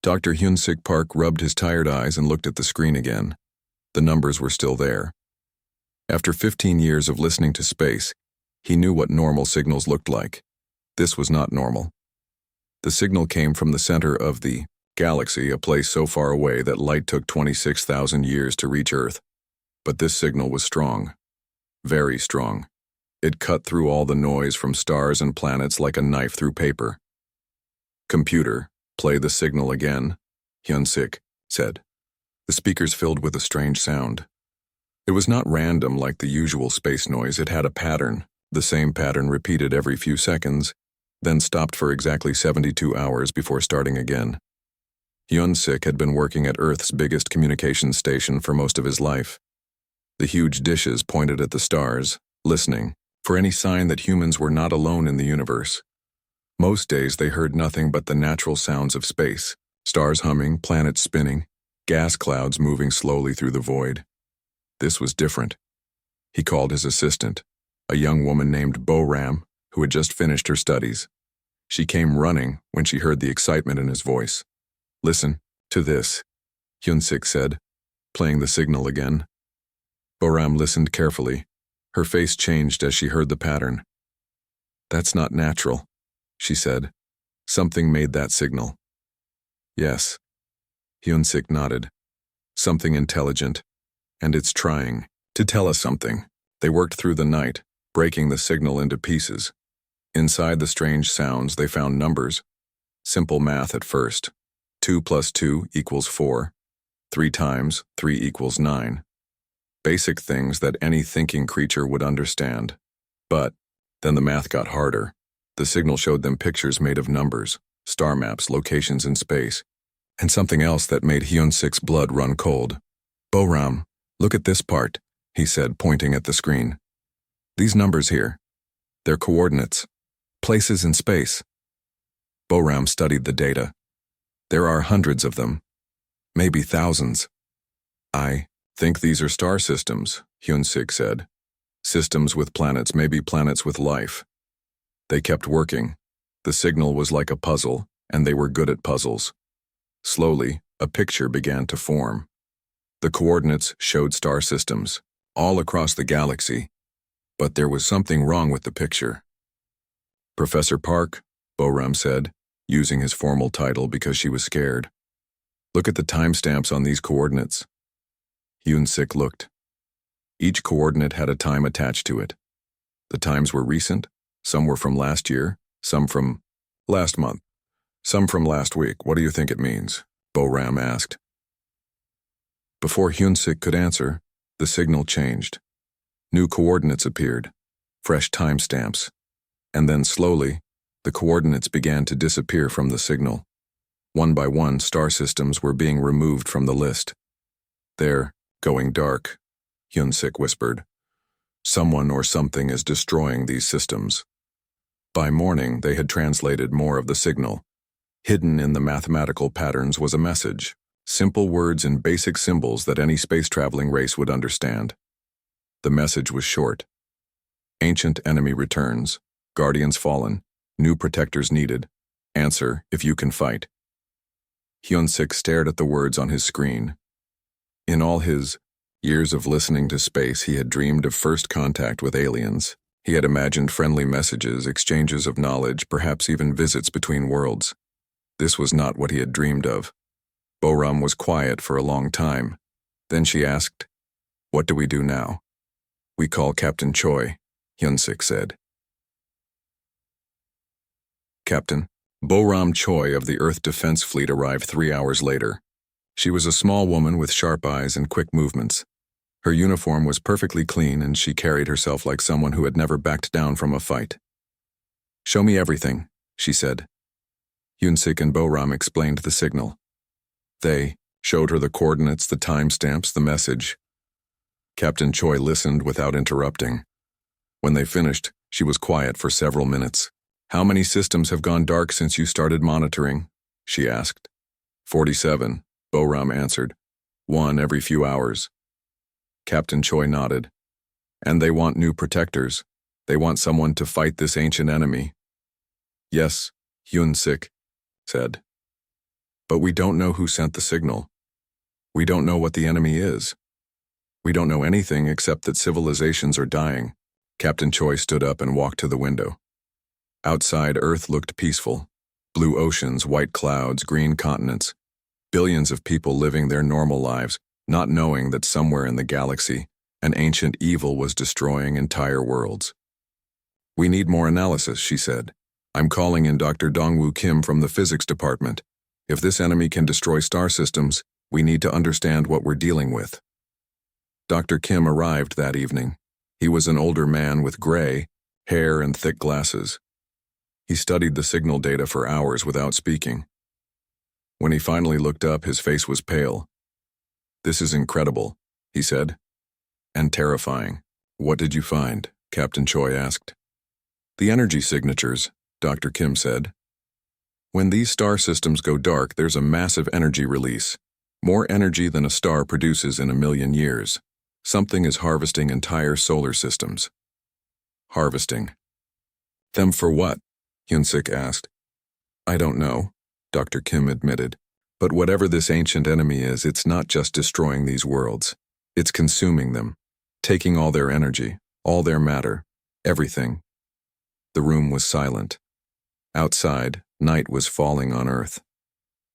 Dr. Hyun-sik Park rubbed his tired eyes and looked at the screen again. The numbers were still there. After 15 years of listening to space, he knew what normal signals looked like. This was not normal. The signal came from the center of the galaxy, a place so far away that light took 26,000 years to reach Earth. But this signal was strong. Very strong. It cut through all the noise from stars and planets like a knife through paper. "Computer, play the signal again," Hyun-sik said. The speakers filled with a strange sound. It was not random like the usual space noise. It had a pattern, the same pattern repeated every few seconds, then stopped for exactly 72 hours before starting again. Hyun-sik had been working at Earth's biggest communications station for most of his life. The huge dishes pointed at the stars, listening for any sign that humans were not alone in the universe. Most days they heard nothing but the natural sounds of space, stars humming, planets spinning, gas clouds moving slowly through the void. This was different. He called his assistant, a young woman named Bo-ram, who had just finished her studies. She came running when she heard the excitement in his voice. "Listen to this," Hyun-sik said, playing the signal again. Bo-ram listened carefully. Her face changed as she heard the pattern. "That's not natural," she said. "Something made that signal." "Yes." Hyun-sik nodded. "Something intelligent. And it's trying to tell us something." They worked through the night, breaking the signal into pieces. Inside the strange sounds, they found numbers. Simple math at first. 2 + 2 = 4. 3 times 3 = 9. Basic things that any thinking creature would understand. But then the math got harder. The signal showed them pictures made of numbers, star maps, locations in space, and something else that made Hyun-sik's blood run cold. "Bo-ram, look at this part," he said, pointing at the screen. "These numbers here. They're coordinates. Places in space." Bo-ram studied the data. "There are hundreds of them. Maybe thousands." "I think these are star systems," Hyun-sik said. "Systems with planets, maybe planets with life." They kept working. The signal was like a puzzle, and they were good at puzzles. Slowly, a picture began to form. The coordinates showed star systems, all across the galaxy. But there was something wrong with the picture. "Professor Park," Bo-ram said, using his formal title because she was scared. "Look at the timestamps on these coordinates." Hyun-sik looked. Each coordinate had a time attached to it. The times were recent. Some were from last year, some from last month, some from last week. "What do you think it means?" Bo-ram asked. Before Hyun-sik could answer, the signal changed. New coordinates appeared, fresh timestamps, and then slowly, the coordinates began to disappear from the signal. One by one, star systems were being removed from the list. "They're going dark," Hyun-sik whispered. "Someone or something is destroying these systems." By morning, they had translated more of the signal. Hidden in the mathematical patterns was a message, simple words and basic symbols that any space-traveling race would understand. The message was short. "Ancient enemy returns. Guardians fallen. New protectors needed. Answer if you can fight." Hyun-sik stared at the words on his screen. In all his years of listening to space, he had dreamed of first contact with aliens. He had imagined friendly messages, exchanges of knowledge, perhaps even visits between worlds. This was not what he had dreamed of. Bo-ram was quiet for a long time. Then she asked, "What do we do now?" "We call Captain Choi," Hyun-sik said. Captain Bo-ram Choi of the Earth Defense Fleet arrived 3 hours later. She was a small woman with sharp eyes and quick movements. Her uniform was perfectly clean, and she carried herself like someone who had never backed down from a fight. "Show me everything," she said. Hyun-sik and Bo-ram explained the signal. They showed her the coordinates, the timestamps, the message. Captain Choi listened without interrupting. When they finished, she was quiet for several minutes. "How many systems have gone dark since you started monitoring?" she asked. 47, Bo-ram answered. "One every few hours." Captain Choi nodded. "And they want new protectors. They want someone to fight this ancient enemy." "Yes," Hyun-sik said. But we don't know who sent the signal. We don't know what the enemy is. We don't know anything except that civilizations are dying. Captain Choi stood up and walked to the window. Outside, Earth looked peaceful. Blue oceans, white clouds, green continents. Billions of people living their normal lives, not knowing that somewhere in the galaxy, an ancient evil was destroying entire worlds. "We need more analysis," she said. "I'm calling in Dr. Dongwoo Kim from the physics department. If this enemy can destroy star systems, we need to understand what we're dealing with." Dr. Kim arrived that evening. He was an older man with gray hair and thick glasses. He studied the signal data for hours without speaking. When he finally looked up, his face was pale. "This is incredible," he said. "And terrifying." "What did you find?" Captain Choi asked. "The energy signatures," Dr. Kim said. "When these star systems go dark, there's a massive energy release. More energy than a star produces in 1,000,000 years. Something is harvesting entire solar systems." "Harvesting? Them for what?" Hyun-sik asked. "I don't know," Dr. Kim admitted. "But whatever this ancient enemy is, it's not just destroying these worlds. It's consuming them, taking all their energy, all their matter, everything." The room was silent. Outside, night was falling on Earth.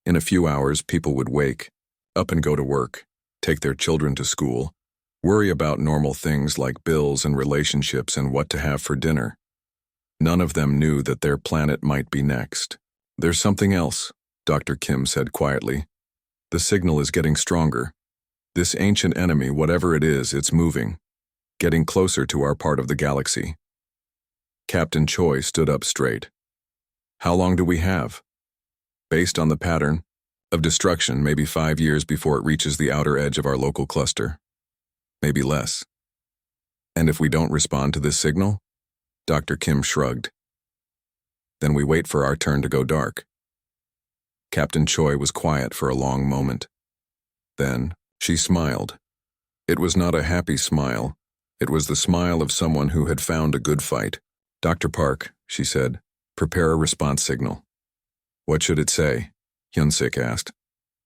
In a few hours, people would wake, up and go to work, take their children to school, worry about normal things like bills and relationships and what to have for dinner. None of them knew that their planet might be next. "There's something else," Dr. Kim said quietly. "The signal is getting stronger. This ancient enemy, whatever it is, it's moving, getting closer to our part of the galaxy." Captain Choi stood up straight. "How long do we have?" "Based on the pattern of destruction, maybe 5 years before it reaches the outer edge of our local cluster. Maybe less." "And if we don't respond to this signal?" Dr. Kim shrugged. "Then we wait for our turn to go dark." Captain Choi was quiet for a long moment. Then she smiled. It was not a happy smile. It was the smile of someone who had found a good fight. "Dr. Park," she said, "prepare a response signal." "What should it say?" Hyun-sik asked.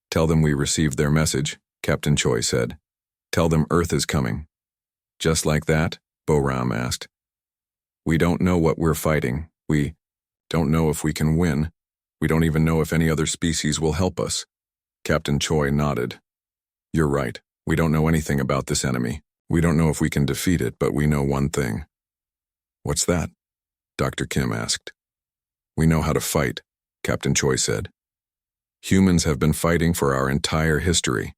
"Tell them we received their message," Captain Choi said. "Tell them Earth is coming." "Just like that?" Bo-ram asked. "We don't know what we're fighting. We don't know if we can win. We don't even know if any other species will help us." Captain Choi nodded. "You're right. We don't know anything about this enemy. We don't know if we can defeat it, but we know one thing." "What's that?" Dr. Kim asked. "We know how to fight," Captain Choi said. "Humans have been fighting for our entire history.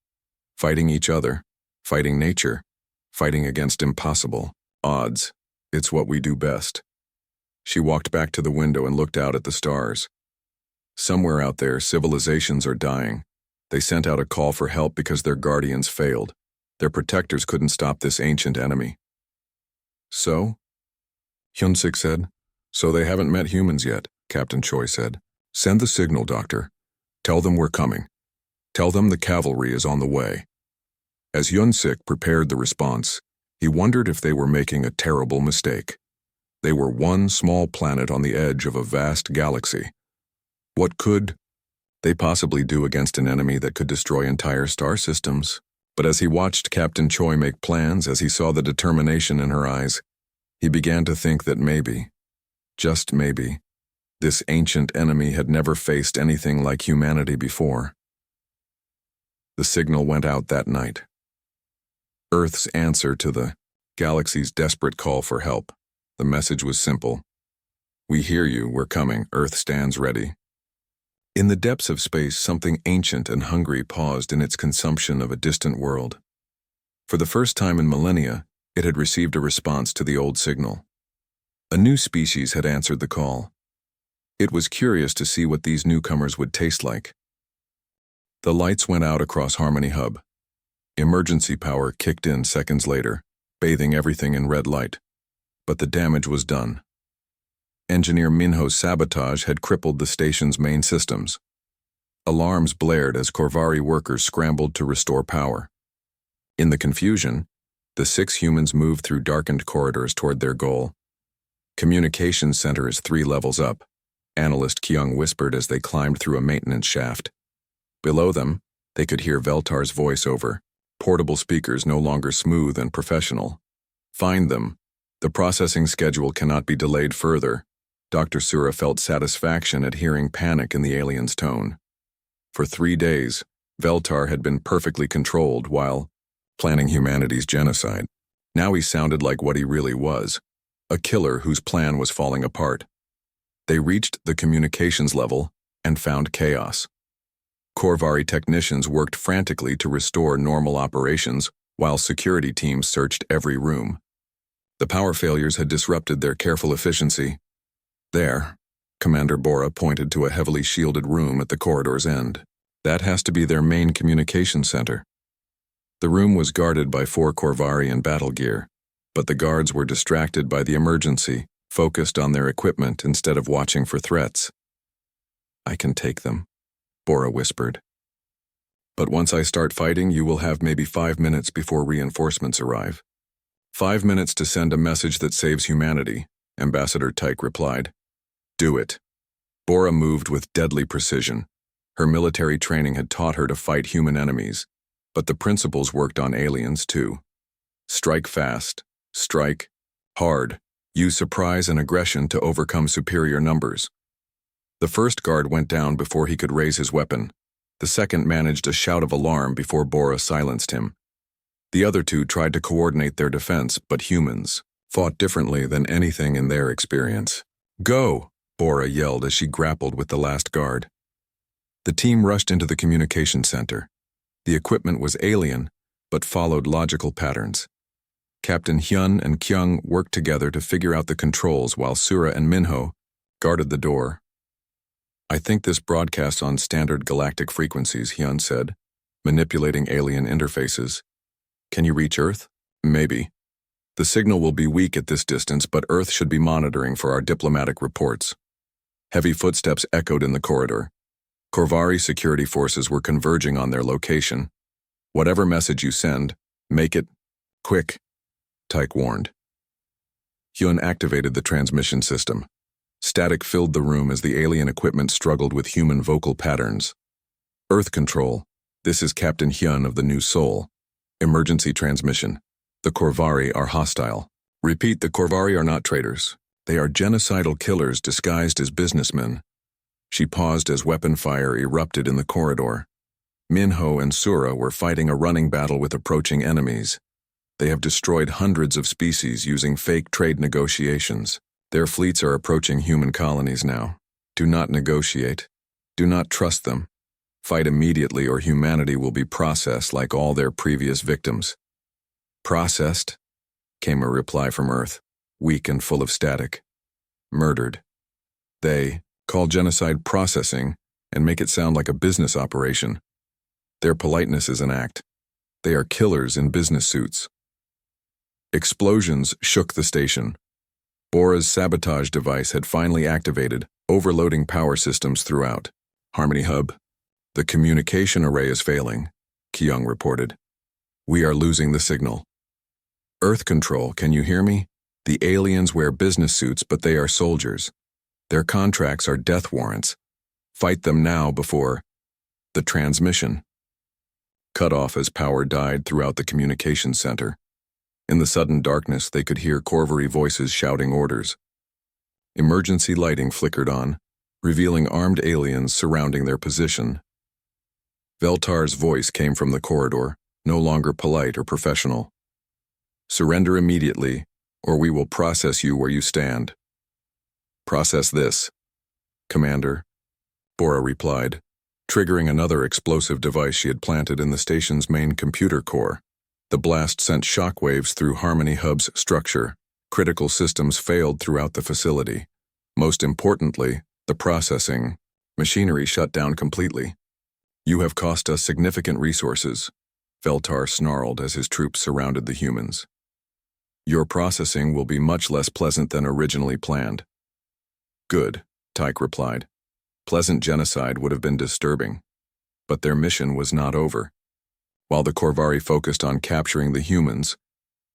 Fighting each other, fighting nature, fighting against impossible odds. It's what we do best." She walked back to the window and looked out at the stars. Somewhere out there, civilizations are dying. They sent out a call for help because their guardians failed. Their protectors couldn't stop this ancient enemy. "So?" Hyun-sik said. "So they haven't met humans yet," Captain Choi said. "Send the signal, Doctor. Tell them we're coming. Tell them the cavalry is on the way." As Hyun-sik prepared the response, he wondered if they were making a terrible mistake. They were one small planet on the edge of a vast galaxy. What could they possibly do against an enemy that could destroy entire star systems? But as he watched Captain Choi make plans, as he saw the determination in her eyes, he began to think that maybe, just maybe, this ancient enemy had never faced anything like humanity before. The signal went out that night. Earth's answer to the galaxy's desperate call for help. The message was simple. "We hear you, we're coming, Earth stands ready." In the depths of space, something ancient and hungry paused in its consumption of a distant world. For the first time in millennia, it had received a response to the old signal. A new species had answered the call. It was curious to see what these newcomers would taste like. The lights went out across Harmony Hub. Emergency power kicked in seconds later, bathing everything in red light. But the damage was done. Engineer Minho's sabotage had crippled the station's main systems. Alarms blared as Corvari workers scrambled to restore power. In the confusion, the 6 humans moved through darkened corridors toward their goal. "Communications center is 3 levels up," Analyst Kyung whispered as they climbed through a maintenance shaft. Below them, they could hear Veltar's voice over portable speakers no longer smooth and professional. Find them. The processing schedule cannot be delayed further. Dr. Sura felt satisfaction at hearing panic in the alien's tone. For 3 days, Veltar had been perfectly controlled while planning humanity's genocide. Now he sounded like what he really was, a killer whose plan was falling apart. They reached the communications level and found chaos. Corvari technicians worked frantically to restore normal operations while security teams searched every room. The power failures had disrupted their careful efficiency. There, Commander Bora pointed to a heavily shielded room at the corridor's end. That has to be their main communication center. The room was guarded by 4 Corvari in battle gear, but the guards were distracted by the emergency, focused on their equipment instead of watching for threats. "I can take them," Bora whispered. "But once I start fighting, you will have maybe 5 minutes before reinforcements arrive." 5 minutes to send a message that saves humanity," Ambassador Tyke replied. "Do it." Bora moved with deadly precision. Her military training had taught her to fight human enemies, but the principles worked on aliens too. Strike fast, strike hard, use surprise and aggression to overcome superior numbers. The first guard went down before he could raise his weapon. The second managed a shout of alarm before Bora silenced him. The other 2 tried to coordinate their defense, but humans fought differently than anything in their experience. "Go!" Bora yelled as she grappled with the last guard. The team rushed into the communication center. The equipment was alien, but followed logical patterns. Captain Hyun and Kyung worked together to figure out the controls while Sura and Minho guarded the door. "I think this broadcasts on standard galactic frequencies," Hyun said, manipulating alien interfaces. "Can you reach Earth?" "Maybe. The signal will be weak at this distance, but Earth should be monitoring for our diplomatic reports." Heavy footsteps echoed in the corridor. Corvari security forces were converging on their location. "Whatever message you send, make it quick," Tyke warned. Hyun activated the transmission system. Static filled the room as the alien equipment struggled with human vocal patterns. "Earth Control, this is Captain Hyun of the New Soul. Emergency transmission. The Corvari are hostile. Repeat, the Corvari are not traitors. They are genocidal killers disguised as businessmen." She paused as weapon fire erupted in the corridor. Minho and Sura were fighting a running battle with approaching enemies. They have destroyed hundreds of species using fake trade negotiations. Their fleets are approaching human colonies now. Do not negotiate. Do not trust them. Fight immediately or humanity will be processed like all their previous victims. "Processed?" came a reply from Earth, weak and full of static. "Murdered. They call genocide processing and make it sound like a business operation. Their politeness is an act. They are killers in business suits." Explosions shook the station. Bora's sabotage device had finally activated, overloading power systems throughout. "Harmony Hub, the communication array is failing," Kyung reported. "We are losing the signal." "Earth Control, can you hear me? The aliens wear business suits, but they are soldiers. Their contracts are death warrants. Fight them now before the transmission." Cut off as power died throughout the communications center. In the sudden darkness, they could hear Corvari voices shouting orders. Emergency lighting flickered on, revealing armed aliens surrounding their position. Veltar's voice came from the corridor, no longer polite or professional. "Surrender immediately, or we will process you where you stand." "Process this, Commander," Bora replied, triggering another explosive device she had planted in the station's main computer core. The blast sent shockwaves through Harmony Hub's structure. Critical systems failed throughout the facility. Most importantly, the processing machinery shut down completely. "You have cost us significant resources," Veltar snarled as his troops surrounded the humans. "Your processing will be much less pleasant than originally planned." "Good," Tyke replied. Pleasant genocide would have been disturbing, but their mission was not over. While the Corvari focused on capturing the humans,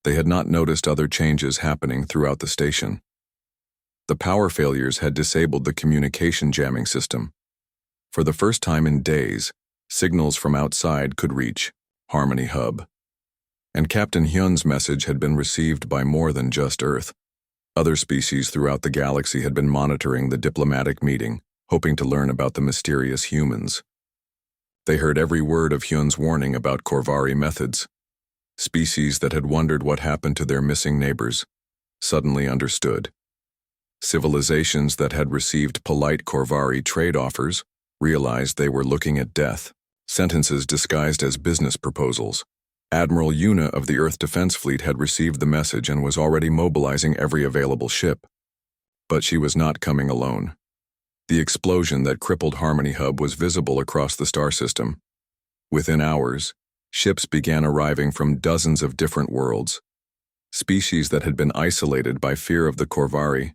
they had not noticed other changes happening throughout the station. The power failures had disabled the communication jamming system. For the first time in days, Signals from outside could reach Harmony Hub. And Captain Hyun's message had been received by more than just Earth. Other species throughout the galaxy had been monitoring the diplomatic meeting, hoping to learn about the mysterious humans. They heard every word of Hyun's warning about Corvari methods. Species that had wondered what happened to their missing neighbors suddenly understood. Civilizations that had received polite Corvari trade offers realized they were looking at death. Sentences disguised as business proposals. Admiral Yuna of the Earth Defense Fleet had received the message and was already mobilizing every available ship. But she was not coming alone. The explosion that crippled Harmony Hub was visible across the star system. Within hours, ships began arriving from dozens of different worlds. Species that had been isolated by fear of the Corvari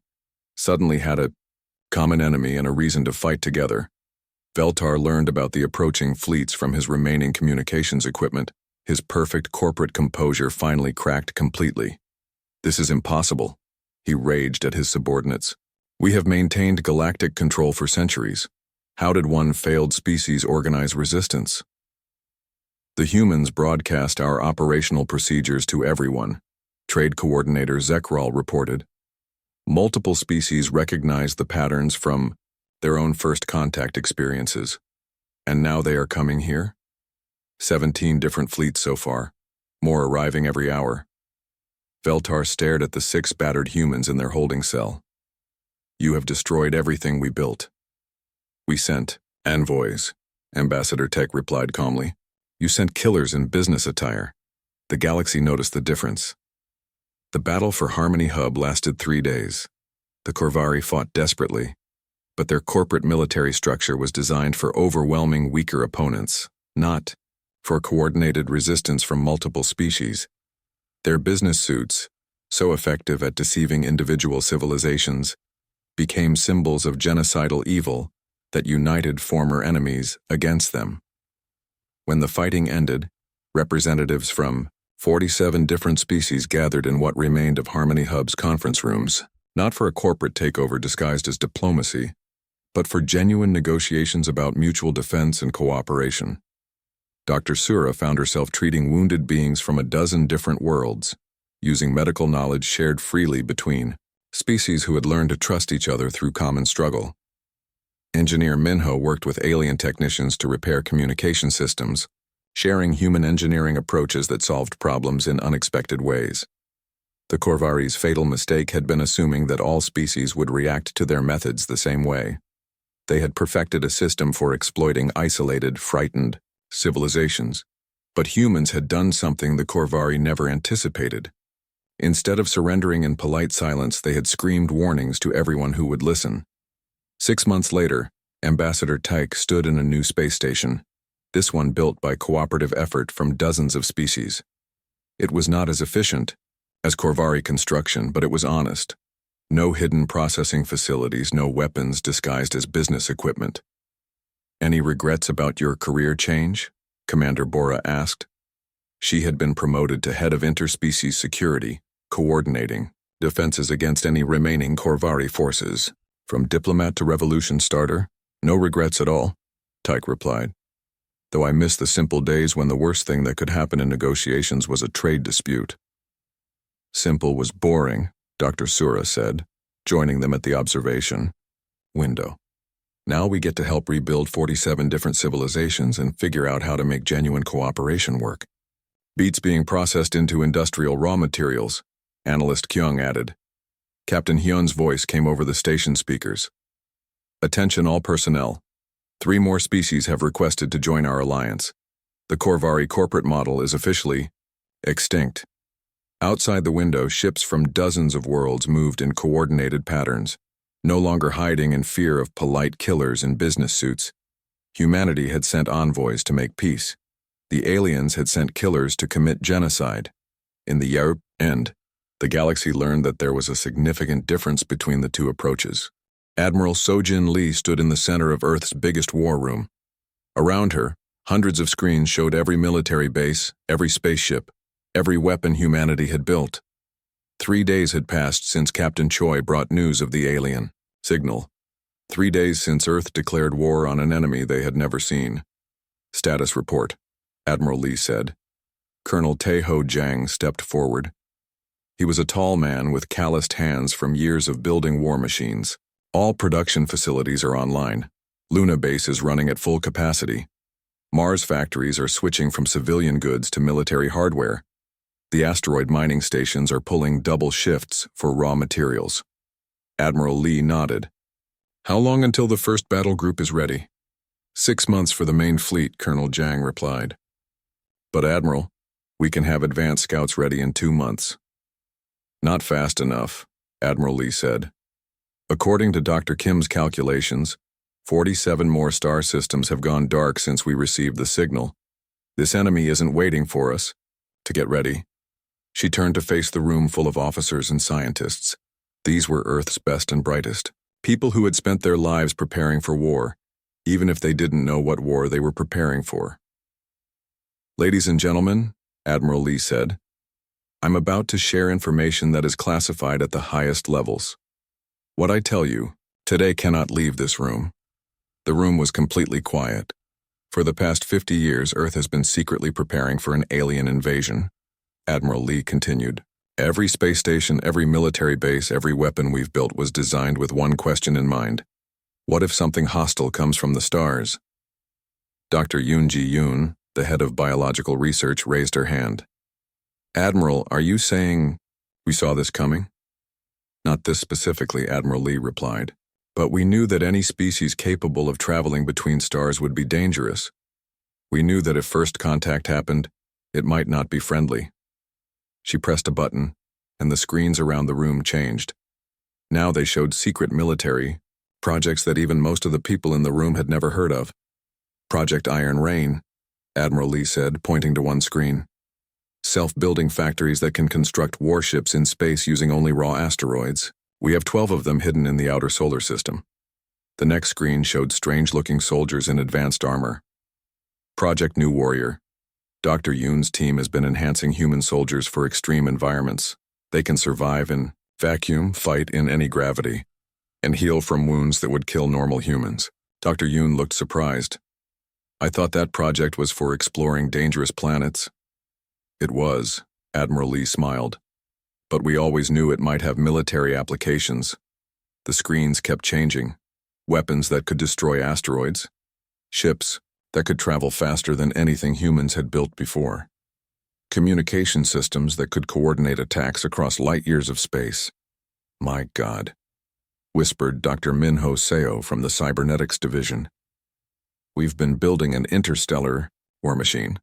suddenly had a common enemy and a reason to fight together. Veltar learned about the approaching fleets from his remaining communications equipment. His perfect corporate composure finally cracked completely. "This is impossible," he raged at his subordinates. "We have maintained galactic control for centuries. How did one failed species organize resistance?" The humans broadcast our operational procedures to everyone, Trade Coordinator Zekral reported. Multiple species recognized the patterns from their own first contact experiences. And now they are coming here? 17 different fleets so far, more arriving every hour. Veltar stared at the 6 battered humans in their holding cell. "You have destroyed everything we built." "We sent envoys," Ambassador Tech replied calmly. "You sent killers in business attire." The galaxy noticed the difference. The battle for Harmony Hub lasted 3 days. The Corvari fought desperately, but their corporate military structure was designed for overwhelming weaker opponents, not for coordinated resistance from multiple species. Their business suits, so effective at deceiving individual civilizations, became symbols of genocidal evil that united former enemies against them. When the fighting ended, representatives from 47 different species gathered in what remained of Harmony Hub's conference rooms, not for a corporate takeover disguised as diplomacy, but for genuine negotiations about mutual defense and cooperation. Dr. Sura found herself treating wounded beings from a dozen different worlds, using medical knowledge shared freely between species who had learned to trust each other through common struggle. Engineer Minho worked with alien technicians to repair communication systems, sharing human engineering approaches that solved problems in unexpected ways. The Corvari's fatal mistake had been assuming that all species would react to their methods the same way. They had perfected a system for exploiting isolated, frightened civilizations, but humans had done something the Corvari never anticipated. Instead of surrendering in polite silence, they had screamed warnings to everyone who would listen. 6 months later, Ambassador Tyke stood in a new space station, this one built by cooperative effort from dozens of species. It was not as efficient as Corvari construction, but it was honest. No hidden processing facilities, no weapons disguised as business equipment. "Any regrets about your career change?" Commander Bora asked. She had been promoted to head of interspecies security, coordinating defenses against any remaining Corvari forces. "From diplomat to revolution starter, no regrets at all," Tyke replied. "Though I miss the simple days when the worst thing that could happen in negotiations was a trade dispute." "Simple was boring," Dr. Sura said, joining them at the observation window. "Now we get to help rebuild 47 different civilizations and figure out how to make genuine cooperation work. Beats being processed into industrial raw materials," Analyst Kyung added. Captain Hyun's voice came over the station speakers. "Attention all personnel. 3 more species have requested to join our alliance. The Corvari corporate model is officially extinct." Outside the window, ships from dozens of worlds moved in coordinated patterns, no longer hiding in fear of polite killers in business suits. Humanity had sent envoys to make peace. The aliens had sent killers to commit genocide. In the end, the galaxy learned that there was a significant difference between the two approaches. Admiral Sojin Lee stood in the center of Earth's biggest war room. Around her, hundreds of screens showed every military base, every spaceship, every weapon humanity had built. 3 days had passed since Captain Choi brought news of the alien signal. 3 days since Earth declared war on an enemy they had never seen. Status report, Admiral Lee said. Colonel Taeho Jang stepped forward. He was a tall man with calloused hands from years of building war machines. All production facilities are online. Luna Base is running at full capacity. Mars factories are switching from civilian goods to military hardware. The asteroid mining stations are pulling double shifts for raw materials. Admiral Lee nodded. How long until the first battle group is ready? 6 months for the main fleet, Colonel Jang replied. But Admiral, we can have advanced scouts ready in 2 months. Not fast enough, Admiral Lee said. According to Dr. Kim's calculations, 47 more star systems have gone dark since we received the signal. This enemy isn't waiting for us. To get ready. She turned to face the room full of officers and scientists. These were Earth's best and brightest. People who had spent their lives preparing for war, even if they didn't know what war they were preparing for. Ladies and gentlemen, Admiral Lee said, I'm about to share information that is classified at the highest levels. What I tell you, today cannot leave this room. The room was completely quiet. For the past 50 years, Earth has been secretly preparing for an alien invasion. Admiral Lee continued. Every space station, every military base, every weapon we've built was designed with one question in mind. What if something hostile comes from the stars? Dr. Yoon Ji-yoon, the head of biological research, raised her hand. Admiral, are you saying we saw this coming? Not this specifically, Admiral Lee replied. But we knew that any species capable of traveling between stars would be dangerous. We knew that if first contact happened, it might not be friendly. She pressed a button, and the screens around the room changed. Now they showed secret military projects that even most of the people in the room had never heard of. Project Iron Rain, Admiral Lee said, pointing to one screen. Self-building factories that can construct warships in space using only raw asteroids. We have 12 of them hidden in the outer solar system. The next screen showed strange-looking soldiers in advanced armor. Project New Warrior. Dr. Yoon's team has been enhancing human soldiers for extreme environments. They can survive in vacuum, fight in any gravity, and heal from wounds that would kill normal humans. Dr. Yoon looked surprised. I thought that project was for exploring dangerous planets. It was, Admiral Lee smiled. But we always knew it might have military applications. The screens kept changing. Weapons that could destroy asteroids. Ships that could travel faster than anything humans had built before. Communication systems that could coordinate attacks across light years of space. My God, whispered Dr. Minho Seo from the Cybernetics Division. We've been building an interstellar war machine.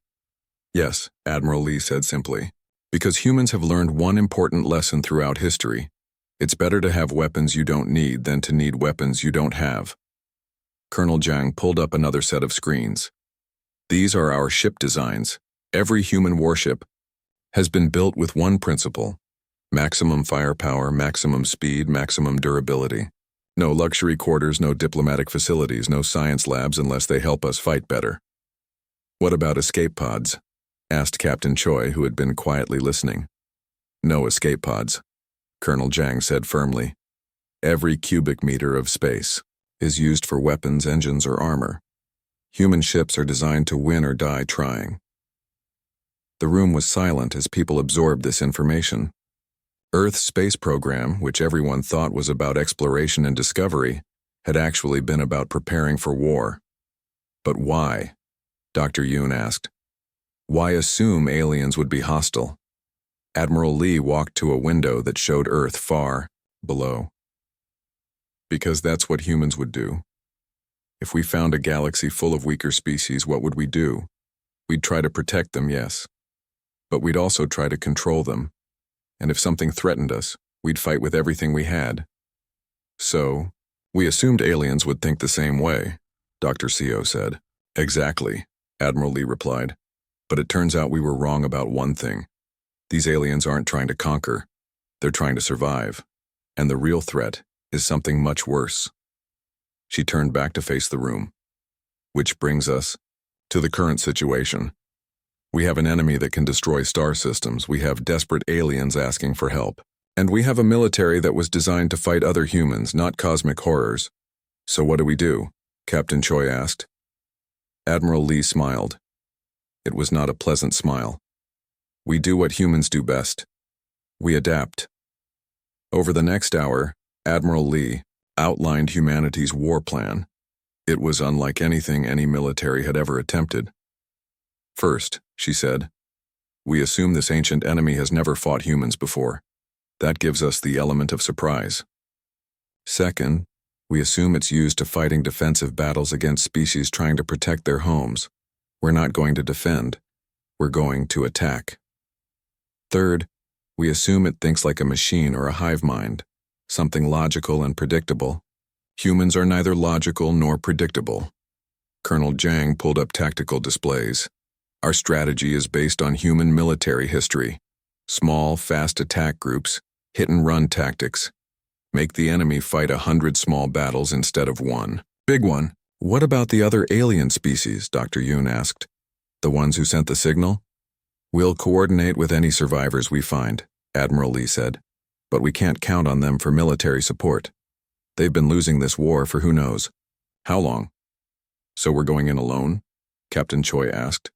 Yes, Admiral Lee said simply. Because humans have learned one important lesson throughout history. It's better to have weapons you don't need than to need weapons you don't have. Colonel Jang pulled up another set of screens. These are our ship designs. Every human warship has been built with one principle: maximum firepower, maximum speed, maximum durability. No luxury quarters, no diplomatic facilities, no science labs unless they help us fight better. What about escape pods? Asked Captain Choi, who had been quietly listening. No escape pods, Colonel Jang said firmly. Every cubic meter of space is used for weapons, engines, or armor. Human ships are designed to win or die trying. The room was silent as people absorbed this information. Earth's space program, which everyone thought was about exploration and discovery, had actually been about preparing for war. But why? Dr. Yoon asked. Why assume aliens would be hostile? Admiral Lee walked to a window that showed Earth far below. Because that's what humans would do. If we found a galaxy full of weaker species, what would we do? We'd try to protect them, yes. But we'd also try to control them. And if something threatened us, we'd fight with everything we had. So, we assumed aliens would think the same way, Dr. Seo said. Exactly, Admiral Lee replied. But it turns out we were wrong about one thing. These aliens aren't trying to conquer. They're trying to survive. And the real threat is something much worse. She turned back to face the room. Which brings us to the current situation. We have an enemy that can destroy star systems. We have desperate aliens asking for help. And we have a military that was designed to fight other humans, not cosmic horrors. So what do? Captain Choi asked. Admiral Lee smiled. It was not a pleasant smile. We do what humans do best. We adapt. Over the next hour, Admiral Lee outlined humanity's war plan. It was unlike anything any military had ever attempted. First, she said, we assume this ancient enemy has never fought humans before. That gives us the element of surprise. Second, we assume it's used to fighting defensive battles against species trying to protect their homes. We're not going to defend. We're going to attack. Third, we assume it thinks like a machine or a hive mind, something logical and predictable. Humans are neither logical nor predictable. Colonel Jiang pulled up tactical displays. Our strategy is based on human military history. Small, fast attack groups, hit-and-run tactics. Make the enemy fight 100 small battles instead of one. Big one. What about the other alien species? Dr. Yoon asked. The ones who sent the signal? We'll coordinate with any survivors we find, Admiral Lee said. But we can't count on them for military support. They've been losing this war for who knows how long. So we're going in alone? Captain Choi asked.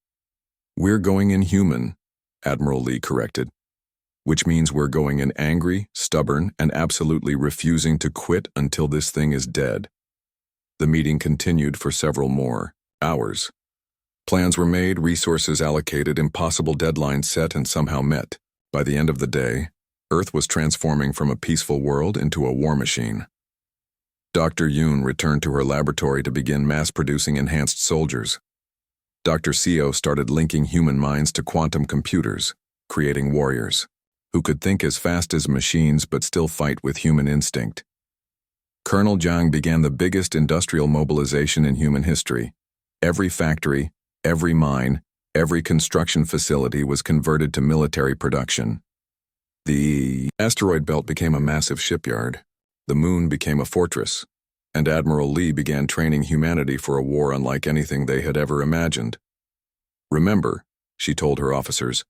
We're going in human, Admiral Lee corrected. Which means we're going in angry, stubborn, and absolutely refusing to quit until this thing is dead. The meeting continued for several more hours. Plans were made, resources allocated, impossible deadlines set and somehow met. By the end of the day, Earth was transforming from a peaceful world into a war machine. Dr. Yoon returned to her laboratory to begin mass-producing enhanced soldiers. Dr. Seo started linking human minds to quantum computers, creating warriors who could think as fast as machines but still fight with human instinct. Colonel Jiang began the biggest industrial mobilization in human history. Every factory, every mine, every construction facility was converted to military production. The asteroid belt became a massive shipyard. The moon became a fortress. And Admiral Lee began training humanity for a war unlike anything they had ever imagined. Remember, she told her officers,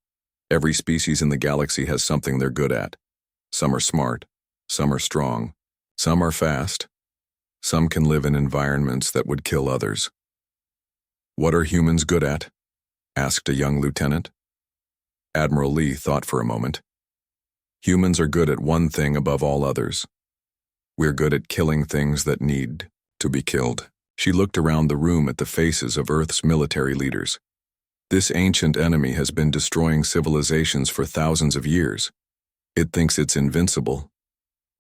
every species in the galaxy has something they're good at. Some are smart, some are strong, some are fast, some can live in environments that would kill others. What are humans good at? Asked a young lieutenant. Admiral Lee thought for a moment. Humans are good at one thing above all others. We're good at killing things that need to be killed. She looked around the room at the faces of Earth's military leaders. This ancient enemy has been destroying civilizations for thousands of years. It thinks it's invincible.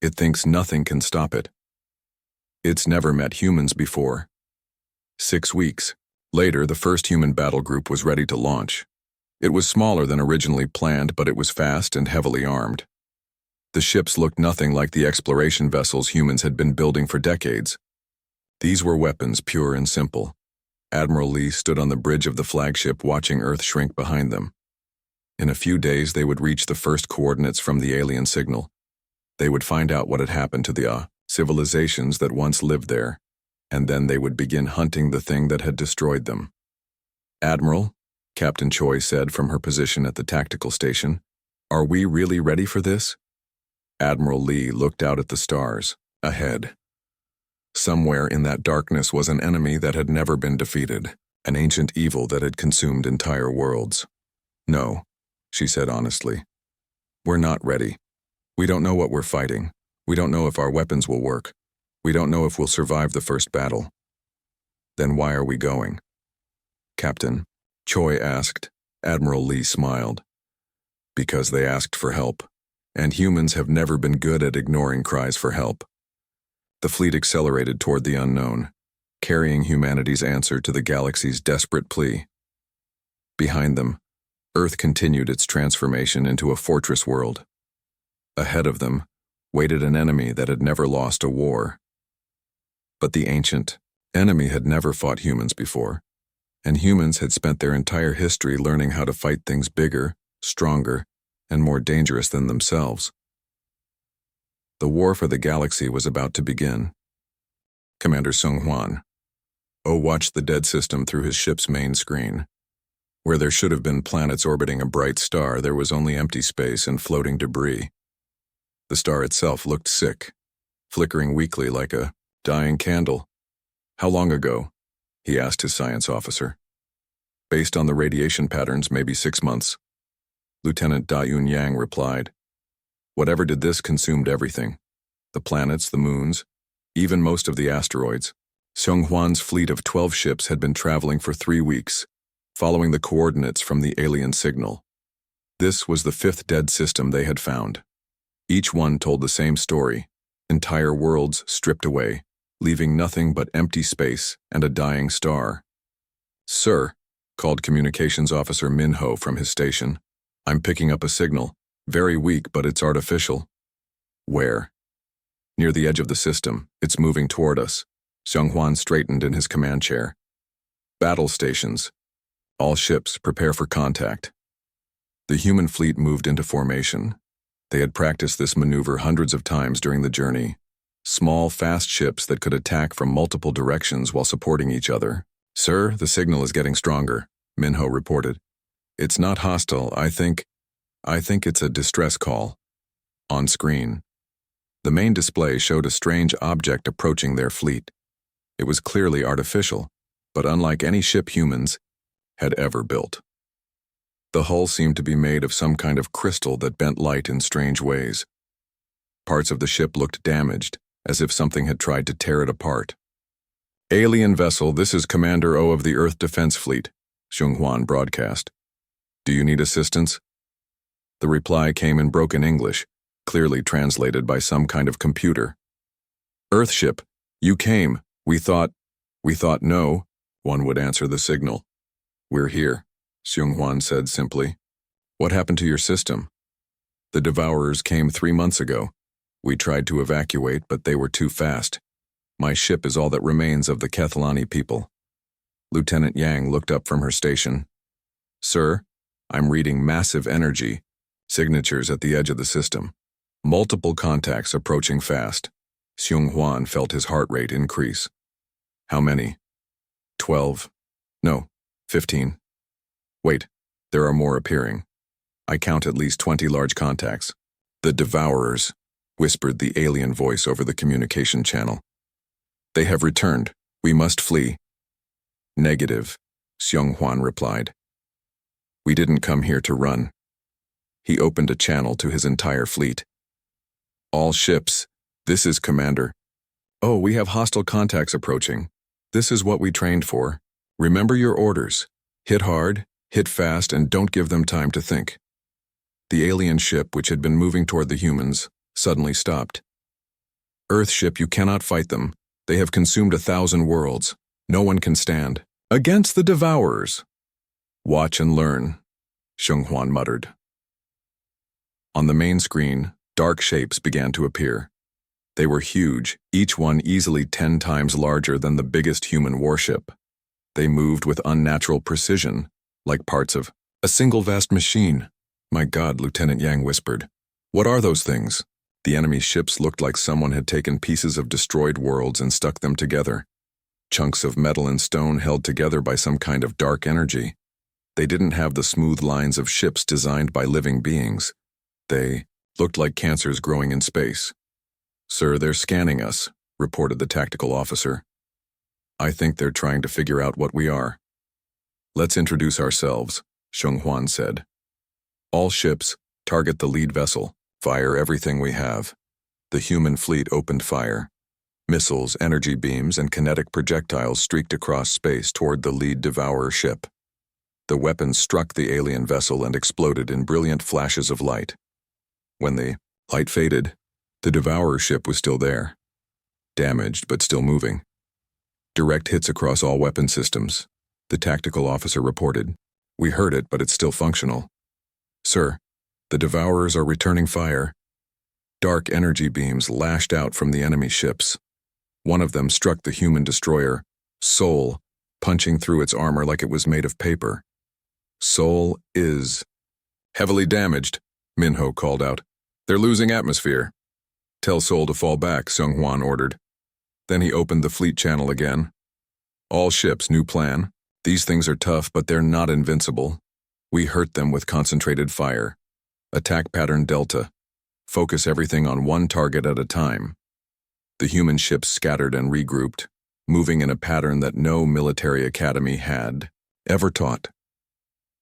It thinks nothing can stop it. It's never met humans before. 6 weeks later, the first human battle group was ready to launch. It was smaller than originally planned, but it was fast and heavily armed. The ships looked nothing like the exploration vessels humans had been building for decades. These were weapons, pure and simple. Admiral Lee stood on the bridge of the flagship watching Earth shrink behind them. In a few days, they would reach the first coordinates from the alien signal. They would find out what had happened to the civilizations that once lived there, and then they would begin hunting the thing that had destroyed them. Admiral, Captain Choi said from her position at the tactical station, are we really ready for this? Admiral Lee looked out at the stars, ahead. Somewhere in that darkness was an enemy that had never been defeated, an ancient evil that had consumed entire worlds. No, she said honestly. We're not ready. We don't know what we're fighting. We don't know if our weapons will work. We don't know if we'll survive the first battle. Then why are we going? Captain, Choi asked. Admiral Lee smiled. Because they asked for help. And humans have never been good at ignoring cries for help. The fleet accelerated toward the unknown, carrying humanity's answer to the galaxy's desperate plea. Behind them, Earth continued its transformation into a fortress world. Ahead of them waited an enemy that had never lost a war. But the ancient enemy had never fought humans before, and humans had spent their entire history learning how to fight things bigger, stronger, and more dangerous than themselves. The war for the galaxy was about to begin. Commander Sung Hwan. Oh watched the dead system through his ship's main screen. Where there should have been planets orbiting a bright star, there was only empty space and floating debris. The star itself looked sick, flickering weakly like a dying candle. How long ago? he asked his science officer. Based on the radiation patterns, maybe 6 months. Lieutenant Da Yun Yang replied. Whatever did this consumed everything. The planets, the moons, even most of the asteroids. Xiong Huan's fleet of 12 ships had been traveling for 3 weeks, following the coordinates from the alien signal. This was the 5th dead system they had found. Each one told the same story, entire worlds stripped away, leaving nothing but empty space and a dying star. "Sir," called Communications Officer Min Ho from his station, "I'm picking up a signal. Very weak, but it's artificial." "Where?" "Near the edge of the system. It's moving toward us." Xiong Huan straightened in his command chair. "Battle stations. All ships, prepare for contact." The human fleet moved into formation. They had practiced this maneuver hundreds of times during the journey. Small, fast ships that could attack from multiple directions while supporting each other. "Sir, the signal is getting stronger," Min Ho reported. "It's not hostile. I think it's a distress call." On screen, the main display showed a strange object approaching their fleet. It was clearly artificial, but unlike any ship humans had ever built. The hull seemed to be made of some kind of crystal that bent light in strange ways. Parts of the ship looked damaged, as if something had tried to tear it apart. "Alien vessel, this is Commander O of the Earth Defense Fleet," Xiong Huan broadcast. "Do you need assistance?" The reply came in broken English, clearly translated by some kind of computer. "Earthship, you came. We thought no," one would answer the signal. "We're here," Xiong Huan said simply. "What happened to your system?" "The Devourers came 3 months ago. We tried to evacuate, but they were too fast. My ship is all that remains of the Kethlani people." Lieutenant Yang looked up from her station. "Sir, I'm reading massive energy signatures at the edge of the system. Multiple contacts approaching fast." Xiong Huan felt his heart rate increase. "How many?" 12. No, 15. Wait, there are more appearing. I count at least 20 large contacts. "The Devourers," whispered the alien voice over the communication channel. "They have returned. We must flee." "Negative," Xiong Huan replied. "We didn't come here to run." He opened a channel to his entire fleet. "All ships, this is Commander. Oh, we have hostile contacts approaching. This is what we trained for. Remember your orders. Hit hard, hit fast, and don't give them time to think." The alien ship, which had been moving toward the humans, suddenly stopped. "Earthship, you cannot fight them. They have consumed 1,000 worlds. No one can stand against the Devourers." "Watch and learn," Xiong Huan muttered. On the main screen, dark shapes began to appear. They were huge, each one easily 10 times larger than the biggest human warship. They moved with unnatural precision, like parts of a single vast machine. "My God," Lieutenant Yang whispered. "What are those things?" The enemy ships looked like someone had taken pieces of destroyed worlds and stuck them together. Chunks of metal and stone held together by some kind of dark energy. They didn't have the smooth lines of ships designed by living beings. They looked like cancers growing in space. "Sir, they're scanning us," reported the tactical officer. "I think they're trying to figure out what we are." "Let's introduce ourselves," Xiong Huan said. "All ships, target the lead vessel. Fire everything we have." The human fleet opened fire. Missiles, energy beams, and kinetic projectiles streaked across space toward the lead Devourer ship. The weapons struck the alien vessel and exploded in brilliant flashes of light. When the light faded, the Devourer ship was still there. Damaged, but still moving. "Direct hits across all weapon systems," the tactical officer reported. "We heard it, but it's still functional." "Sir, the Devourers are returning fire." Dark energy beams lashed out from the enemy ships. One of them struck the human destroyer, Soul, punching through its armor like it was made of paper. "Soul is heavily damaged," Min Ho called out. "They're losing atmosphere." "Tell Soul to fall back," Xiong Huan ordered. Then he opened the fleet channel again. "All ships, new plan. These things are tough, but they're not invincible. We hurt them with concentrated fire. Attack pattern Delta. Focus everything on one target at a time." The human ships scattered and regrouped. moving in a pattern that no military academy had ever taught.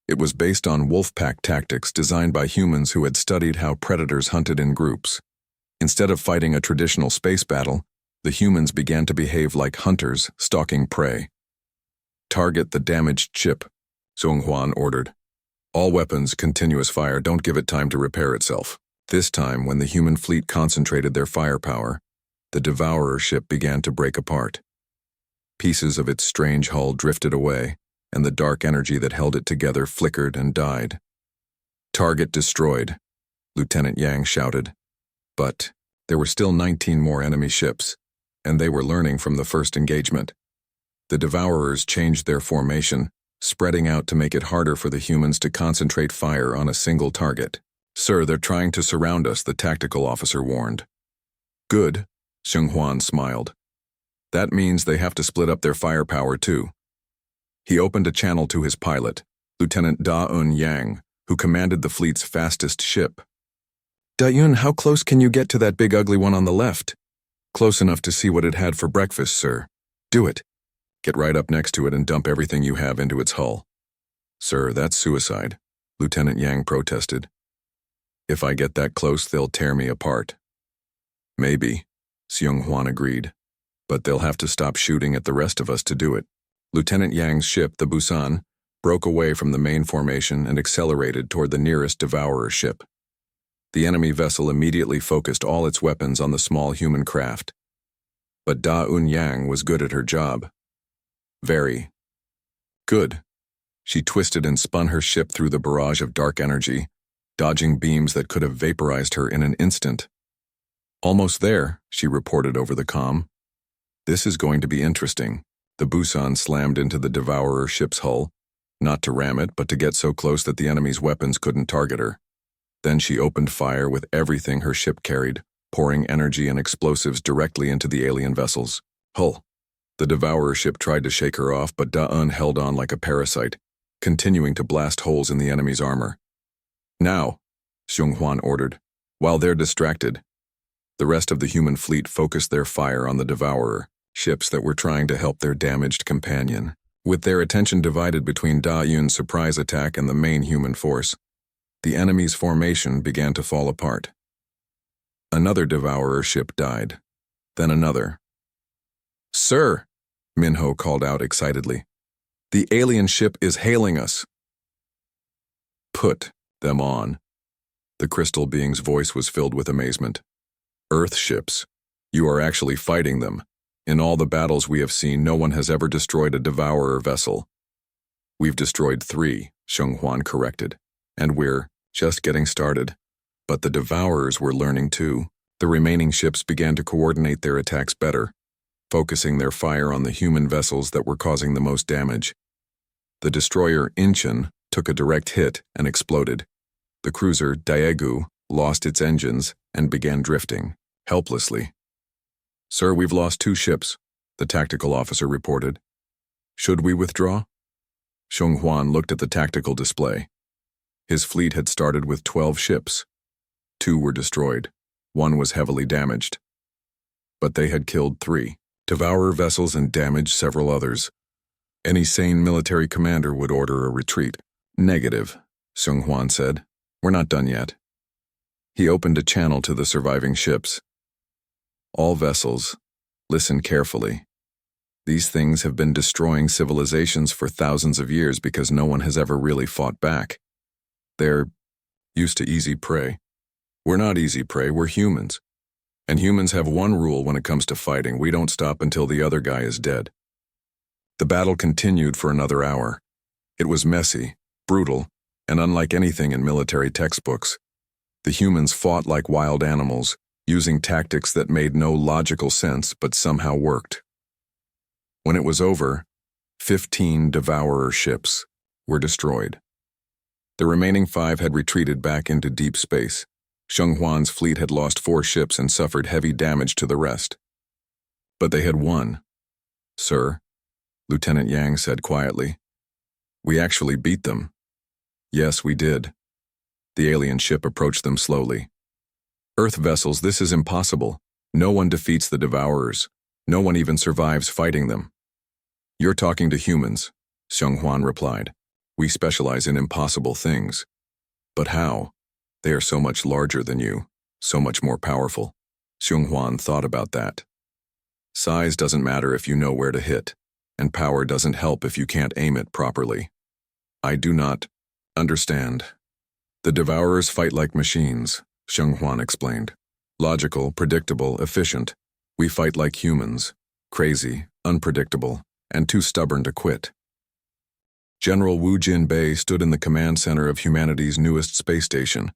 It was based on wolfpack tactics designed by humans who had studied how predators hunted in groups. Instead of fighting a traditional space battle, the humans began to behave like hunters stalking prey. "Target the damaged ship," Zhong Huan ordered. "All weapons, continuous fire, don't give it time to repair itself." This time, when the human fleet concentrated their firepower, the Devourer ship began to break apart. Pieces of its strange hull drifted away, and the dark energy that held it together flickered and died. "Target destroyed," Lieutenant Yang shouted. But there were still 19 more enemy ships, and they were learning from the first engagement. The Devourers changed their formation, spreading out to make it harder for the humans to concentrate fire on a single target. "Sir, they're trying to surround us," the tactical officer warned. "Good," Zhong Huan smiled. "That means they have to split up their firepower too." He opened a channel to his pilot, Lieutenant Da-Un Yang, who commanded the fleet's fastest ship. "Da-Un, how close can you get to that big ugly one on the left?" "Close enough to see what it had for breakfast, sir." "Do it. Get right up next to it and dump everything you have into its hull." "Sir, that's suicide," Lieutenant Yang protested. "If I get that close, they'll tear me apart." "Maybe," Zhong Huan agreed, "but they'll have to stop shooting at the rest of us to do it." Lieutenant Yang's ship, the Busan, broke away from the main formation and accelerated toward the nearest Devourer ship. The enemy vessel immediately focused all its weapons on the small human craft. But Da-Un Yang was good at her job. Very good. She twisted and spun her ship through the barrage of dark energy, dodging beams that could have vaporized her in an instant. "Almost there," she reported over the comm. "This is going to be interesting." The Busan slammed into the Devourer ship's hull, not to ram it, but to get so close that the enemy's weapons couldn't target her. Then she opened fire with everything her ship carried, pouring energy and explosives directly into the alien vessel's hull. The Devourer ship tried to shake her off, but Da-Un held on like a parasite, continuing to blast holes in the enemy's armor. "Now," Zhong Huan ordered. While they're distracted, the rest of the human fleet focused their fire on the Devourer ships that were trying to help their damaged companion. With their attention divided between Da-Yun's surprise attack and the main human force, the enemy's formation began to fall apart. Another Devourer ship died. Then another. "Sir," Minho called out excitedly, "the alien ship is hailing us." "Put them on." The crystal being's voice was filled with amazement. "Earth ships. You are actually fighting them. In all the battles we have seen, no one has ever destroyed a Devourer vessel." "We've destroyed 3, Zhong Huan corrected, "and we're just getting started." But the Devourers were learning too. The remaining ships began to coordinate their attacks better, focusing their fire on the human vessels that were causing the most damage. The destroyer Incheon took a direct hit and exploded. The cruiser Daegu lost its engines and began drifting, helplessly. "Sir, we've lost 2 ships, the tactical officer reported. "Should we withdraw?" Zhong Huan looked at the tactical display. His fleet had started with 12 ships. 2 were destroyed. 1 was heavily damaged. But they had killed 3 Devourer vessels and damaged several others. Any sane military commander would order a retreat. "Negative," Zhong Huan said. "We're not done yet." He opened a channel to the surviving ships. "All vessels, listen carefully. These things have been destroying civilizations for thousands of years because no one has ever really fought back. They're used to easy prey. We're not easy prey, we're humans. And humans have one rule when it comes to fighting: we don't stop until the other guy is dead." The battle continued for another hour. It was messy, brutal, and unlike anything in military textbooks. The humans fought like wild animals, using tactics that made no logical sense but somehow worked. When it was over, 15 Devourer ships were destroyed. The remaining 5 had retreated back into deep space. Zhong Huan's fleet had lost 4 ships and suffered heavy damage to the rest. But they had won. "Sir," Lieutenant Yang said quietly, "we actually beat them." "Yes, we did." The alien ship approached them slowly. "Earth vessels, this is impossible. No one defeats the Devourers. No one even survives fighting them. You're talking to humans, Xionghuan replied. We specialize in impossible things. But how? They are so much larger than you, so much more powerful. Xionghuan thought about that. Size doesn't matter if you know where to hit, and power doesn't help if you can't aim it properly. I do not understand. The Devourers fight like machines, Xionghuan explained. Logical, predictable, efficient. We fight like humans, crazy, unpredictable, and too stubborn to quit. General Wu Jinbei stood in the command center of humanity's newest space station,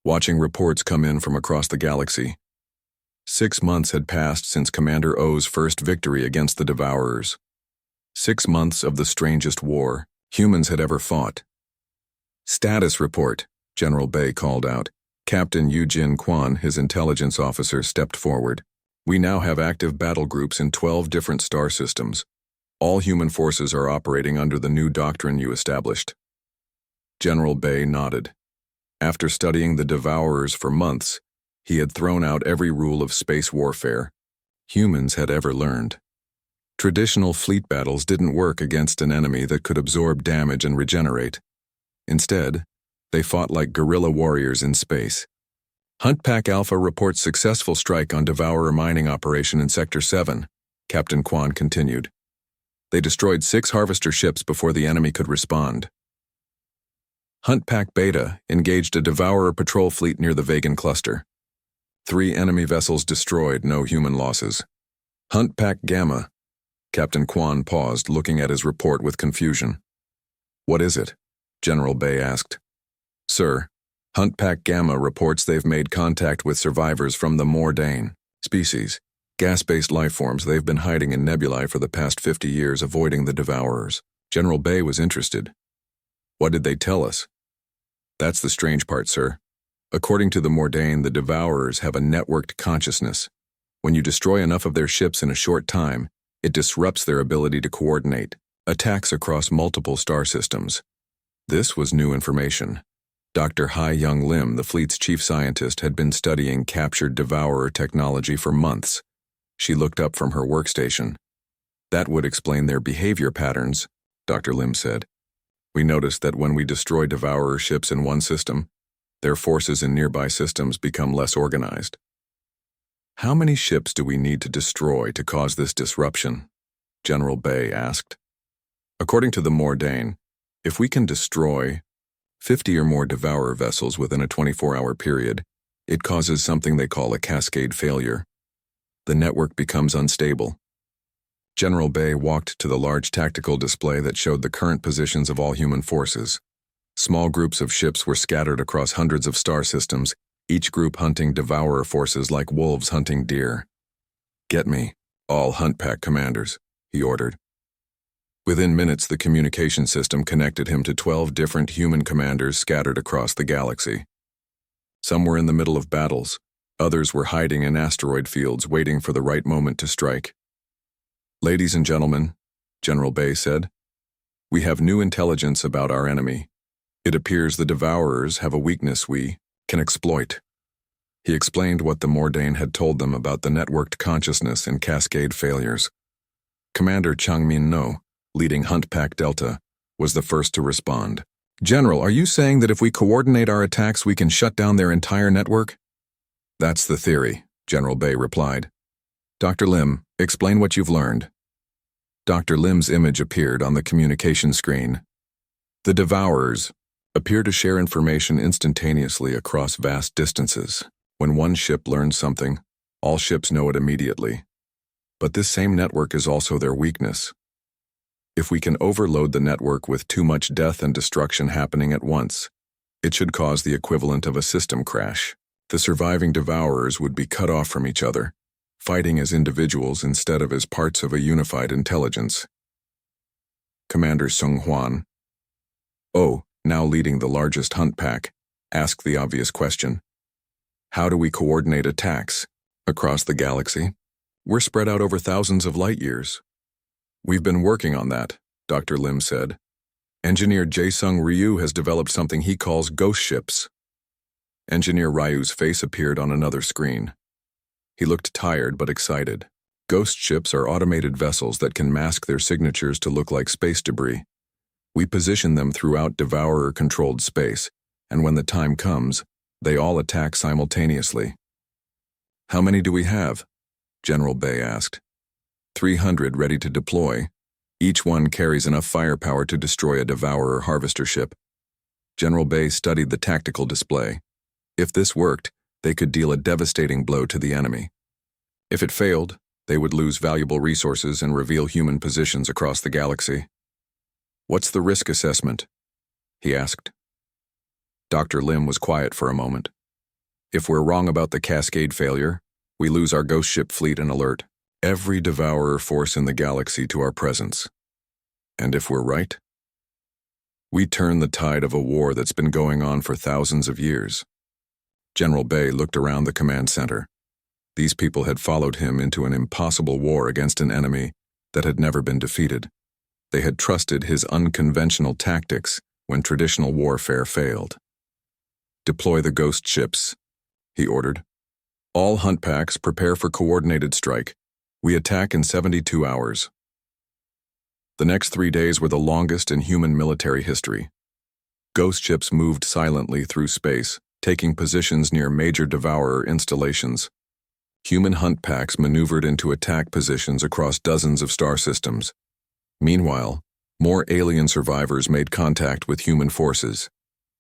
watching reports come in from across the galaxy. 6 months had passed since Commander O's first victory against the Devourers. 6 months of the strangest war humans had ever fought. Status report, General Bei called out. Captain Eugene Quan, his intelligence officer, stepped forward. We now have active battle groups in 12 different star systems. All human forces are operating under the new doctrine you established. General Bei nodded. After studying the Devourers for months, he had thrown out every rule of space warfare humans had ever learned. Traditional fleet battles didn't work against an enemy that could absorb damage and regenerate. Instead, they fought like guerrilla warriors in space. Hunt Pack Alpha reports successful strike on Devourer mining operation in Sector 7, Captain Quan continued. They destroyed 6 harvester ships before the enemy could respond. Hunt Pack Beta engaged a Devourer patrol fleet near the Vegan cluster. 3 enemy vessels destroyed, no human losses. Hunt Pack Gamma. Captain Quan paused, looking at his report with confusion. What is it? General Bei asked. Sir, Hunt Pack Gamma reports they've made contact with survivors from the Mordane species, gas-based life forms they've been hiding in nebulae for the past 50 years, avoiding the Devourers. General Bei was interested. What did they tell us? That's the strange part, sir. According to the Mordane, the Devourers have a networked consciousness. When you destroy enough of their ships in a short time, it disrupts their ability to coordinate attacks across multiple star systems. This was new information. Dr. Hai Young Lim, the fleet's chief scientist, had been studying captured Devourer technology for months. She looked up from her workstation. That would explain their behavior patterns, Dr. Lim said. We noticed that when we destroy Devourer ships in one system, their forces in nearby systems become less organized. How many ships do we need to destroy to cause this disruption? General Bei asked. According to the Mordane, if we can destroy 50 or more Devourer vessels within a 24-hour period, it causes something they call a cascade failure. The network becomes unstable. General Bei walked to the large tactical display that showed the current positions of all human forces. Small groups of ships were scattered across hundreds of star systems, each group hunting Devourer forces like wolves hunting deer. Get me, all Hunt Pack commanders, he ordered. Within minutes, the communication system connected him to 12 different human commanders scattered across the galaxy. Some were in the middle of battles, others were hiding in asteroid fields waiting for the right moment to strike. Ladies and gentlemen, General Bei said, we have new intelligence about our enemy. It appears the Devourers have a weakness we can exploit. He explained what the Mordane had told them about the networked consciousness and cascade failures. Commander Changmin No, leading Hunt Pack Delta, was the first to respond. General, are you saying that if we coordinate our attacks we can shut down their entire network? That's the theory, General Bei replied. Dr. Lim, explain what you've learned. Dr. Lim's image appeared on the communication screen. The Devourers appear to share information instantaneously across vast distances. When one ship learns something, all ships know it immediately. But this same network is also their weakness. If we can overload the network with too much death and destruction happening at once, it should cause the equivalent of a system crash. The surviving Devourers would be cut off from each other, fighting as individuals instead of as parts of a unified intelligence. Commander Sung Huan, now leading the largest Hunt Pack, asked the obvious question. How do we coordinate attacks across the galaxy? We're spread out over thousands of light years. We've been working on that, Dr. Lim said. Engineer Jae-sung Ryu has developed something he calls ghost ships. Engineer Ryu's face appeared on another screen. He looked tired but excited. Ghost ships are automated vessels that can mask their signatures to look like space debris. We position them throughout Devourer-controlled space, and when the time comes, they all attack simultaneously. "How many do we have?" General Bay asked. 300 ready to deploy. Each one carries enough firepower to destroy a Devourer harvester ship. General Bay studied the tactical display. If this worked, they could deal a devastating blow to the enemy. If it failed, they would lose valuable resources and reveal human positions across the galaxy. "What's the risk assessment?" he asked. Dr. Lim was quiet for a moment. "If we're wrong about the Cascade failure, we lose our ghost ship fleet and alert every Devourer force in the galaxy to our presence. And if we're right, we turn the tide of a war that's been going on for thousands of years." General Bay looked around the command center. These people had followed him into an impossible war against an enemy that had never been defeated. They had trusted his unconventional tactics when traditional warfare failed. "Deploy the ghost ships," he ordered. "All hunt packs prepare for coordinated strike. We attack in 72 hours. The next 3 days were the longest in human military history. Ghost ships moved silently through space, taking positions near major Devourer installations. Human hunt packs maneuvered into attack positions across dozens of star systems. Meanwhile, more alien survivors made contact with human forces.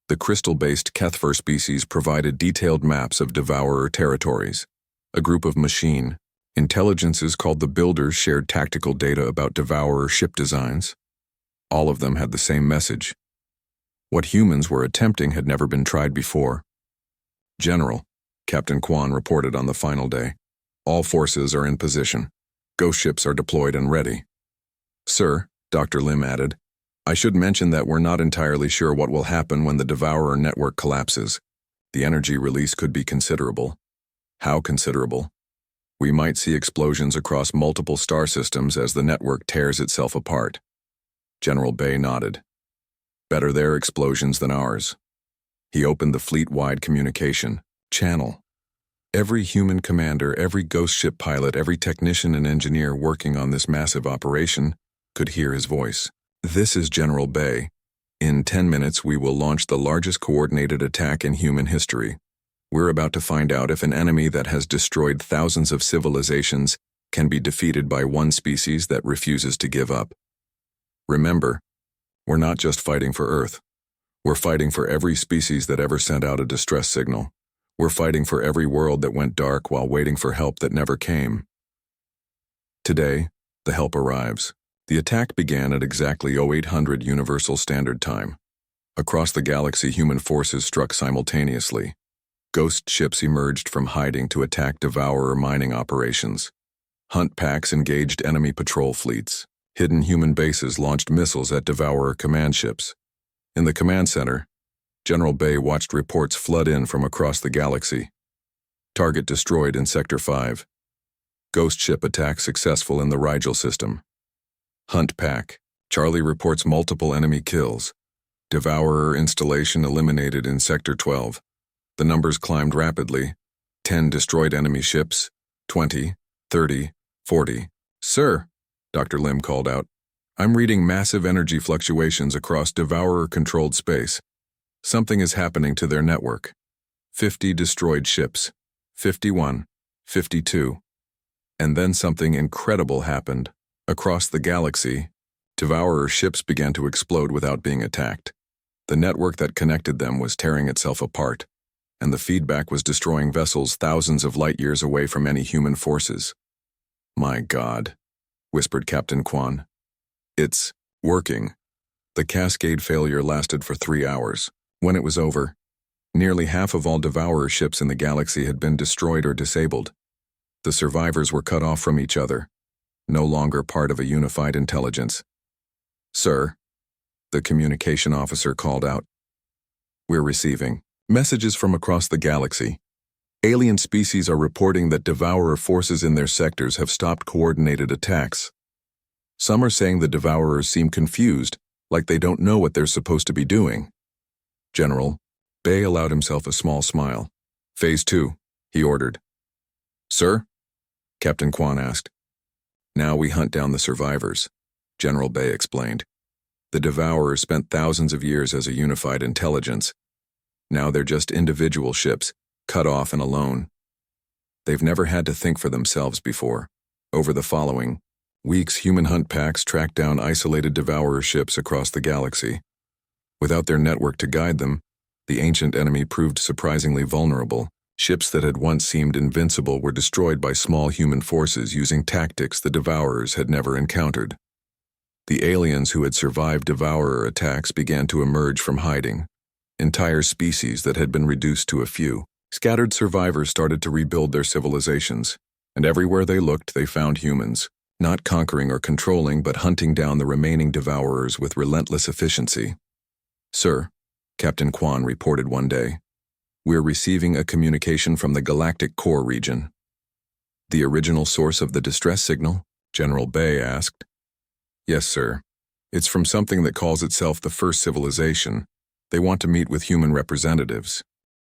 The crystal-based Kethfer species provided detailed maps of Devourer territories. A group of machine intelligences called the Builders shared tactical data about Devourer ship designs. All of them had the same message. What humans were attempting had never been tried before. "General," Captain Kwan reported on the final day, "all forces are in position. Ghost ships are deployed and ready." "Sir," Dr. Lim added, "I should mention that we're not entirely sure what will happen when the Devourer network collapses. The energy release could be considerable." "How considerable?" "We might see explosions across multiple star systems as the network tears itself apart." General Bay nodded. "Better their explosions than ours." He opened the fleet-wide communication channel. Every human commander, every ghost ship pilot, every technician and engineer working on this massive operation could hear his voice. "This is General Bay. In 10 minutes we will launch the largest coordinated attack in human history. We're about to find out if an enemy that has destroyed thousands of civilizations can be defeated by one species that refuses to give up. Remember, we're not just fighting for Earth. We're fighting for every species that ever sent out a distress signal. We're fighting for every world that went dark while waiting for help that never came." Today, the help arrives. The attack began at exactly 0800 Universal Standard Time. Across the galaxy, human forces struck simultaneously. Ghost ships emerged from hiding to attack Devourer mining operations. Hunt packs engaged enemy patrol fleets. Hidden human bases launched missiles at Devourer command ships. In the command center, General Bay watched reports flood in from across the galaxy. Target destroyed in Sector 5. Ghost ship attack successful in the Rigel system. Hunt pack. Charlie reports multiple enemy kills. Devourer installation eliminated in Sector 12. The numbers climbed rapidly. 10 destroyed enemy ships, 20, 30, 40. "Sir," Dr. Lim called out, "I'm reading massive energy fluctuations across Devourer-controlled space. Something is happening to their network. 50 destroyed ships, 51, 52. And then something incredible happened. Across the galaxy, Devourer ships began to explode without being attacked. The network that connected them was tearing itself apart, and the feedback was destroying vessels thousands of light years away from any human forces." "My God," whispered Captain Kwan. "It's working." The Cascade failure lasted for 3 hours. When it was over, nearly half of all Devourer ships in the galaxy had been destroyed or disabled. The survivors were cut off from each other, no longer part of a unified intelligence. "Sir," the communication officer called out, "we're receiving messages from across the galaxy. Alien species are reporting that Devourer forces in their sectors have stopped coordinated attacks. Some are saying the Devourers seem confused, like they don't know what they're supposed to be doing." General Bay allowed himself a small smile. "Phase 2, he ordered. "Sir?" Captain Kwan asked. Now we hunt down the survivors, General Bay explained. The Devourers spent thousands of years as a unified intelligence. Now they're just individual ships, cut off and alone. They've never had to think for themselves before. Over the following weeks, human hunt packs tracked down isolated Devourer ships across the galaxy. Without their network to guide them, the ancient enemy proved surprisingly vulnerable. Ships that had once seemed invincible were destroyed by small human forces using tactics the Devourers had never encountered. The aliens who had survived Devourer attacks began to emerge from hiding. Entire species that had been reduced to a few. Scattered survivors started to rebuild their civilizations, and everywhere they looked they found humans, not conquering or controlling but hunting down the remaining Devourers with relentless efficiency. "Sir," Captain Kwan reported one day, "we're receiving a communication from the Galactic Core region." "The original source of the distress signal?" General Bay asked. "Yes, sir. It's from something that calls itself the First Civilization. They want to meet with human representatives."